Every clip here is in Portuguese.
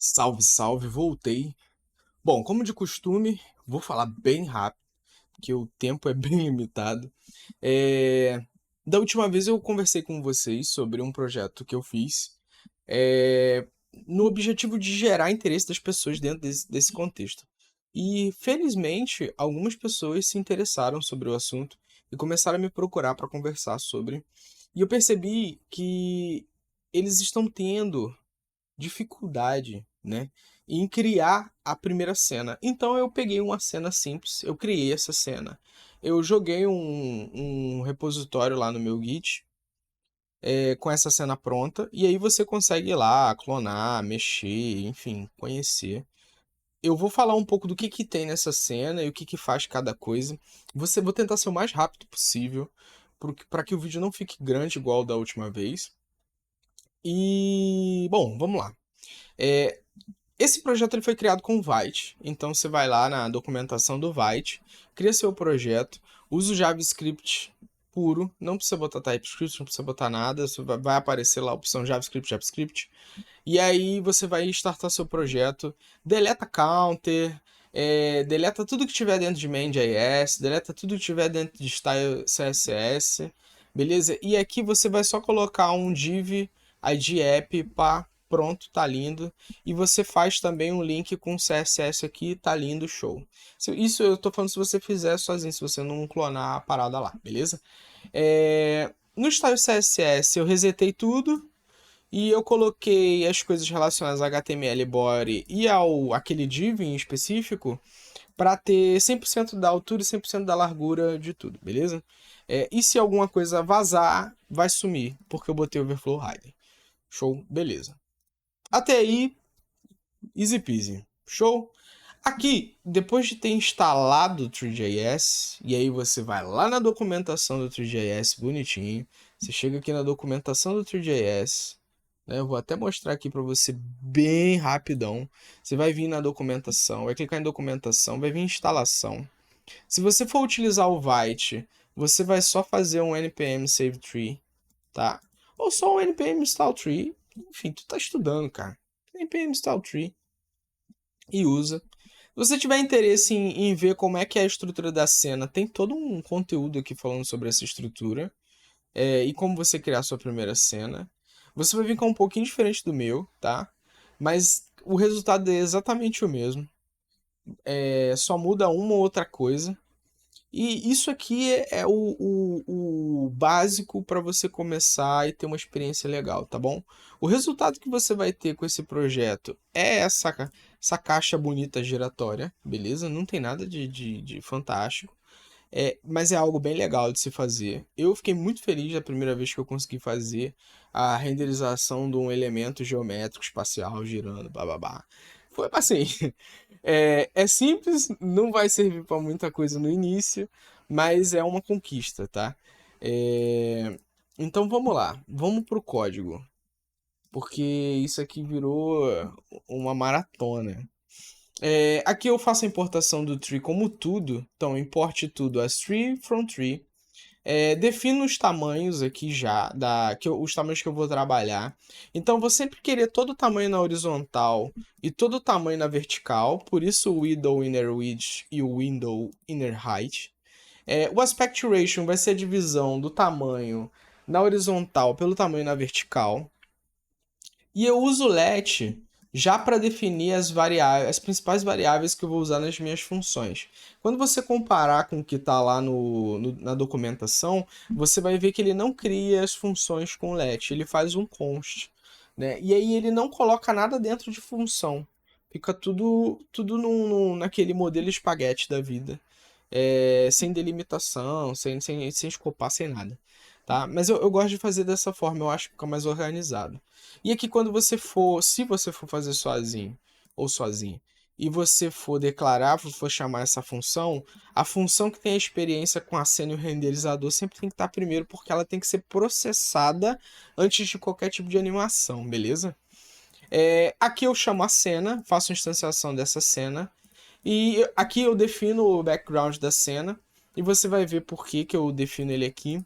Salve, salve, voltei. Bom, como de costume, vou falar bem rápido, porque o tempo é bem limitado. Da última vez eu conversei com vocês sobre um projeto que eu fiz, é, no objetivo de gerar interesse das pessoas dentro desse contexto. E, felizmente, algumas pessoas se interessaram sobre o assunto e começaram a me procurar para conversar sobre. E eu percebi que eles estão tendo dificuldade, né, em criar a primeira cena. Então eu peguei uma cena simples, eu criei essa cena. Eu joguei um repositório lá no meu Git, com essa cena pronta, e aí você consegue ir lá, clonar, mexer, enfim, conhecer. Eu vou falar um pouco do que tem nessa cena e o que faz cada coisa. Vou tentar ser o mais rápido possível, para que o vídeo não fique grande igual da última vez. E, bom, vamos lá. É, Esse projeto ele foi criado com o Vite, então você vai lá na documentação do Vite, cria seu projeto, usa o JavaScript puro, não precisa botar TypeScript, não precisa botar nada, vai aparecer lá a opção JavaScript, JavaScript, e aí você vai startar seu projeto, deleta counter, deleta tudo que tiver dentro de main.js, deleta tudo que tiver dentro de style CSS, beleza? E aqui você vai só colocar um div id app, pá, pronto, tá lindo. E você faz também um link com CSS aqui, tá lindo, show. Isso eu tô falando se você fizer sozinho, se você não clonar a parada lá, beleza? No style CSS eu resetei tudo, e eu coloquei as coisas relacionadas a HTML body e ao aquele div em específico para ter 100% da altura e 100% da largura de tudo, beleza? E se alguma coisa vazar, vai sumir, porque eu botei overflow hiding. Show? Beleza. Até aí, easy peasy. Show? Aqui, depois de ter instalado o Three.js, e aí você vai lá na documentação do Three.js bonitinho, você chega aqui na documentação do Three.js, né? Eu vou até mostrar aqui para você bem rapidão. Você vai vir na documentação, vai clicar em documentação, vai vir em instalação. Se você for utilizar o Vite, você vai só fazer um npm save tree, tá? Ou só um npm install tree. Enfim, tu tá estudando, cara. npm install tree e usa. Se você tiver interesse em ver como é que é a estrutura da cena, tem todo um conteúdo aqui falando sobre essa estrutura, e como você criar sua primeira cena. Você vai ver que é um pouquinho diferente do meu, tá? Mas o resultado é exatamente o mesmo. Só muda uma ou outra coisa. E isso aqui é o básico para você começar e ter uma experiência legal, tá bom? O resultado que você vai ter com esse projeto é essa caixa bonita giratória, beleza? Não tem nada de fantástico. Mas é algo bem legal de se fazer. Eu fiquei muito feliz da primeira vez que eu consegui fazer a renderização de um elemento geométrico espacial girando, bababá. Foi assim, é simples, não vai servir para muita coisa no início, mas é uma conquista, tá? Então vamos lá, vamos pro código, porque isso aqui virou uma maratona. Aqui eu faço a importação do tree como tudo, então importe tudo as tree from tree. Defino os tamanhos aqui já, os tamanhos que eu vou trabalhar. Então eu vou sempre querer todo o tamanho na horizontal e todo o tamanho na vertical, por isso o window inner width e o window inner height. O aspect ratio vai ser a divisão do tamanho na horizontal pelo tamanho na vertical. E eu uso o let já para definir as principais variáveis que eu vou usar nas minhas funções. Quando você comparar com o que está lá na documentação, você vai ver que ele não cria as funções com let, ele faz um const, né? E aí ele não coloca nada dentro de função. Fica tudo naquele modelo espaguete da vida. Sem delimitação, sem escopar, sem nada. Tá? Mas eu gosto de fazer dessa forma, eu acho que fica mais organizado. E aqui quando se você for fazer sozinho ou sozinho, e você for declarar, for chamar essa função, a função que tem a experiência com a cena e o renderizador sempre tem que estar primeiro, porque ela tem que ser processada antes de qualquer tipo de animação, beleza? Aqui eu chamo a cena, faço a instanciação dessa cena, e aqui eu defino o background da cena, e você vai ver por que eu defino ele aqui.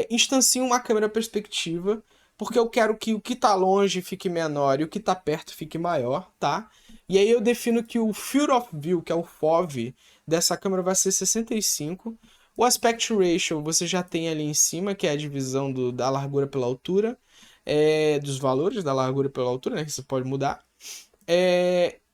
Instancio uma câmera perspectiva porque eu quero que o que está longe fique menor e o que está perto fique maior, tá? E aí eu defino que o Field of View, que é o FOV dessa câmera, vai ser 65. O Aspect Ratio você já tem ali em cima, que é a divisão da largura pela altura, dos valores da largura pela altura, né? Que você pode mudar.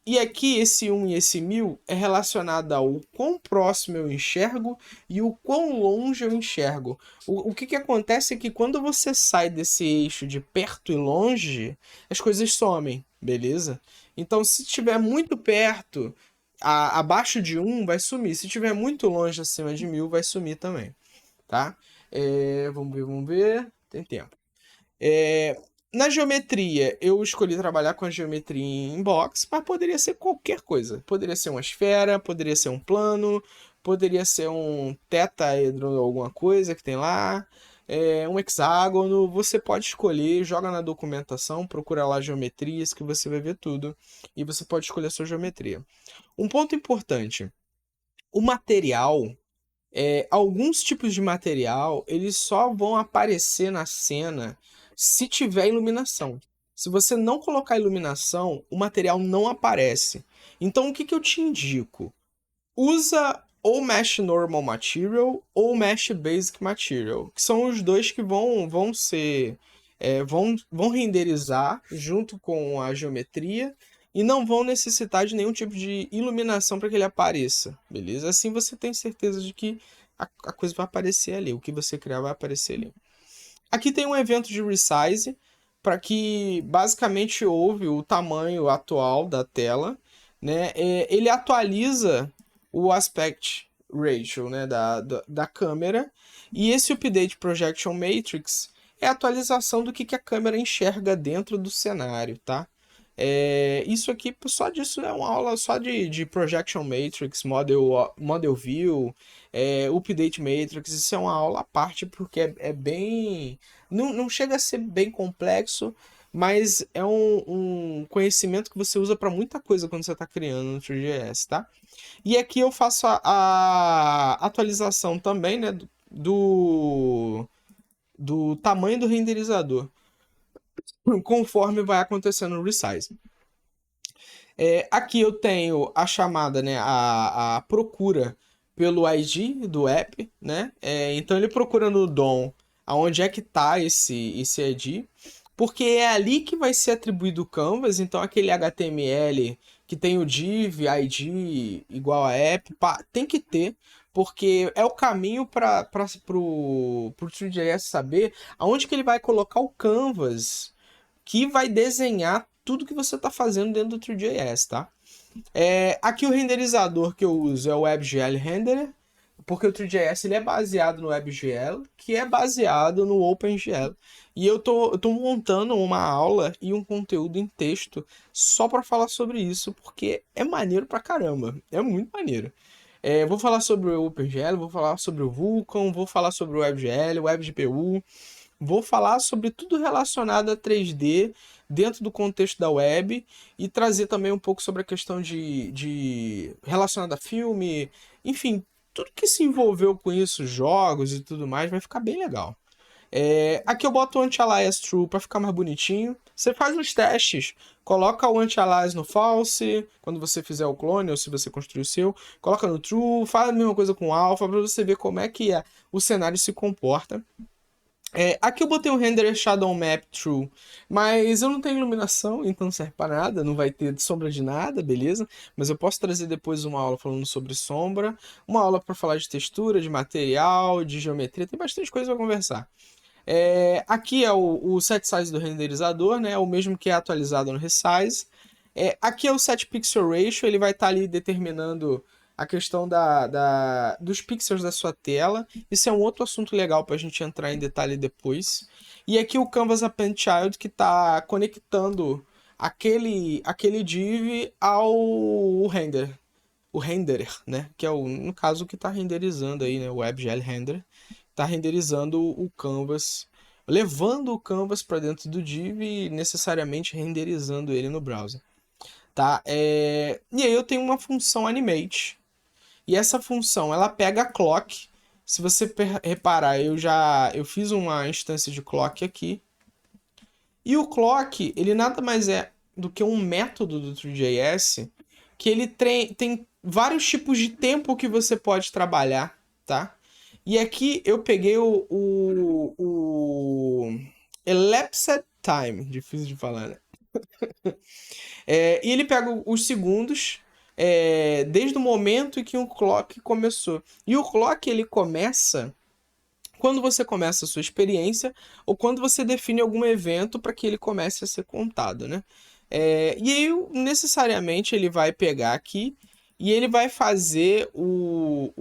E aqui esse 1 e esse 1000 é relacionado ao quão próximo eu enxergo e o quão longe eu enxergo. O que acontece é que quando você sai desse eixo de perto e longe, as coisas somem, beleza? Então se estiver muito perto, abaixo de 1 vai sumir. Se estiver muito longe, acima de 1000, vai sumir também, tá? Vamos ver. Tem tempo. Na geometria, eu escolhi trabalhar com a geometria em box, mas poderia ser qualquer coisa. Poderia ser uma esfera, poderia ser um plano, poderia ser um tetaedro, alguma coisa que tem lá, um hexágono. Você pode escolher, joga na documentação, procura lá geometrias que você vai ver tudo. E você pode escolher a sua geometria. Um ponto importante: o material. Alguns tipos de material, eles só vão aparecer na cena se tiver iluminação. Se você não colocar iluminação, o material não aparece. Então, o que eu te indico? Usa ou Mesh Normal Material ou Mesh Basic Material, que são os dois que vão ser... vão renderizar junto com a geometria e não vão necessitar de nenhum tipo de iluminação para que ele apareça, beleza? Assim você tem certeza de que a coisa vai aparecer ali, o que você criar vai aparecer ali. Aqui tem um evento de resize, para que basicamente houve o tamanho atual da tela, né? Ele atualiza o aspect ratio, né, da câmera, e esse update projection matrix é a atualização do que a câmera enxerga dentro do cenário, tá? Isso aqui, só disso é uma aula só de Projection Matrix, Model View, Update Matrix. Isso é uma aula à parte porque é bem... Não chega a ser bem complexo, mas é um conhecimento que você usa para muita coisa quando você está criando no 3GS, tá? E aqui eu faço a atualização também, né, do tamanho do renderizador, conforme vai acontecendo o resize. Aqui eu tenho a chamada, né, a procura pelo ID do app, né? Então ele procura no DOM aonde é que está esse ID, porque é ali que vai ser atribuído o canvas. Então aquele HTML que tem o div ID igual a app, tem que ter, porque é o caminho para o 3JS saber aonde que ele vai colocar o canvas que vai desenhar tudo que você está fazendo dentro do 3JS, tá? Aqui o renderizador que eu uso é o WebGL Renderer, porque o 3JS ele é baseado no WebGL, que é baseado no OpenGL. E eu tô montando uma aula e um conteúdo em texto só para falar sobre isso, porque é maneiro pra caramba. É muito maneiro. Vou falar sobre o OpenGL, vou falar sobre o Vulkan, vou falar sobre o WebGL, o WebGPU. Vou falar sobre tudo relacionado a 3D dentro do contexto da web e trazer também um pouco sobre a questão de relacionada a filme, enfim, tudo que se envolveu com isso, jogos e tudo mais, vai ficar bem legal. Aqui eu boto o anti-alias true para ficar mais bonitinho. Você faz os testes, coloca o anti-alias no false, quando você fizer o clone ou se você construir o seu, coloca no true, faz a mesma coisa com o alpha para você ver como é que o cenário se comporta. Aqui eu botei um render Shadow Map True, mas eu não tenho iluminação, então não serve para nada, não vai ter sombra de nada, beleza? Mas eu posso trazer depois uma aula falando sobre sombra, uma aula para falar de textura, de material, de geometria, tem bastante coisa para conversar. Aqui é o set size do renderizador, né? É o mesmo que é atualizado no resize. Aqui é o set pixel ratio, ele vai estar ali determinando a questão dos pixels da sua tela. Isso é um outro assunto legal para a gente entrar em detalhe depois. E aqui o Canvas Append Child, que está conectando aquele div ao render. O renderer, né? Que é no caso que está renderizando aí, né? O WebGL Render. Está renderizando o Canvas, levando o Canvas para dentro do div e necessariamente renderizando ele no browser. Tá? E aí eu tenho uma função animate. E essa função, ela pega a clock. Se você reparar, eu fiz uma instância de clock aqui. E o clock, ele nada mais é do que um método do Three.js que ele tem vários tipos de tempo que você pode trabalhar, tá? E aqui eu peguei o Elapsed Time, difícil de falar, né? E ele pega os segundos desde o momento em que o clock começou. E o clock ele começa quando você começa a sua experiência ou quando você define algum evento para que ele comece a ser contado, né? E aí, necessariamente, ele vai pegar aqui e ele vai fazer o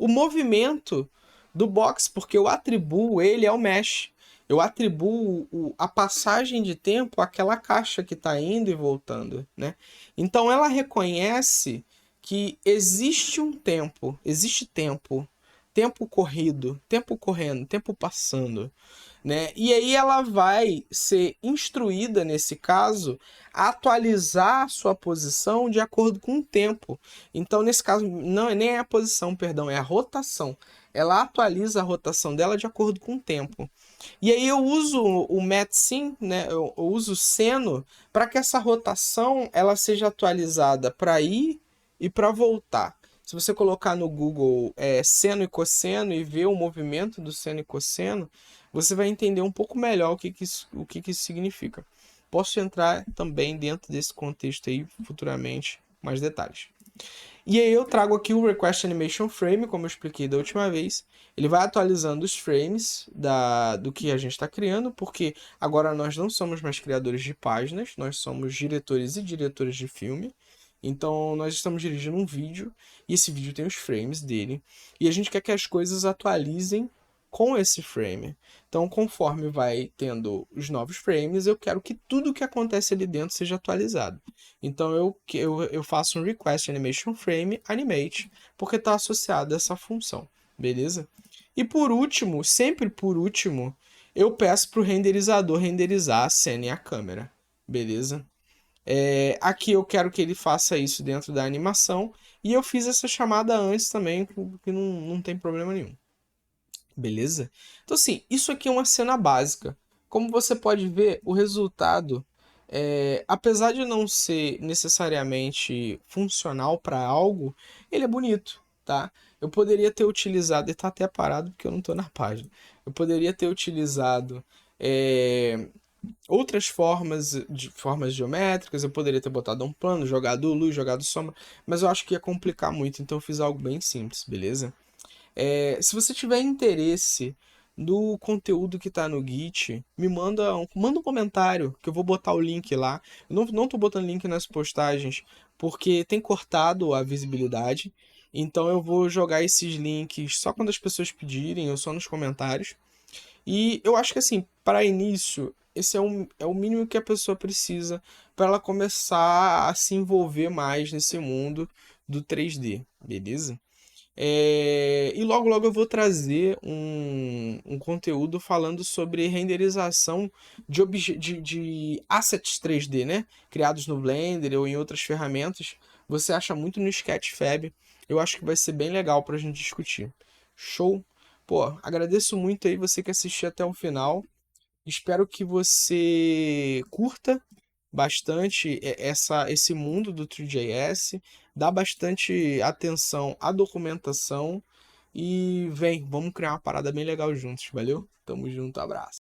movimento do box, porque eu atribuo ele ao mesh. Eu atribuo a passagem de tempo àquela caixa que está indo e voltando, né? Então, ela reconhece que existe tempo corrido, tempo correndo, tempo passando, né? E aí ela vai ser instruída, nesse caso, a atualizar a sua posição de acordo com o tempo. Então, nesse caso, não é nem a posição, perdão, é a rotação. Ela atualiza a rotação dela de acordo com o tempo. E aí eu uso o MATSIM, né? Eu uso o seno para que essa rotação ela seja atualizada para ir e para voltar. Se você colocar no Google seno e cosseno e ver o movimento do seno e cosseno, você vai entender um pouco melhor o que isso significa. Posso entrar também dentro desse contexto aí futuramente, mais detalhes. E aí eu trago aqui o Request Animation Frame, como eu expliquei da última vez. Ele vai atualizando os frames do que a gente está criando, porque agora nós não somos mais criadores de páginas, nós somos diretores e diretoras de filme. Então nós estamos dirigindo um vídeo e esse vídeo tem os frames dele. E a gente quer que as coisas atualizem com esse frame. Então, conforme vai tendo os novos frames, eu quero que tudo que acontece ali dentro seja atualizado. Então, eu faço um Request Animation Frame Animate, porque está associado a essa função, beleza? E por último, sempre por último, eu peço para o renderizador renderizar a cena e a câmera, beleza? Aqui eu quero que ele faça isso dentro da animação, e eu fiz essa chamada antes também, que não tem problema nenhum. Beleza? Então, assim, isso aqui é uma cena básica. Como você pode ver, o resultado, apesar de não ser necessariamente funcional para algo, ele é bonito, tá? Eu poderia ter utilizado, e tá até parado porque eu não estou na página. Eu poderia ter utilizado outras formas geométricas, eu poderia ter botado um plano, jogado luz, jogado sombra, mas eu acho que ia complicar muito, então eu fiz algo bem simples, beleza? Se você tiver interesse no conteúdo que está no Git, manda um comentário que eu vou botar o link lá. Eu não tô botando link nas postagens porque tem cortado a visibilidade. Então eu vou jogar esses links só quando as pessoas pedirem ou só nos comentários. E eu acho que assim, para início, esse é o mínimo que a pessoa precisa para ela começar a se envolver mais nesse mundo do 3D, beleza? E logo logo eu vou trazer um conteúdo falando sobre renderização de assets 3D, né? Criados no Blender ou em outras ferramentas. Você acha muito no Sketchfab. Eu acho que vai ser bem legal para a gente discutir. Show? Pô, agradeço muito aí você que assistiu até o final. Espero que você curta bastante esse mundo do 3JS, dá bastante atenção à documentação e vamos criar uma parada bem legal juntos, valeu? Tamo junto, abraço.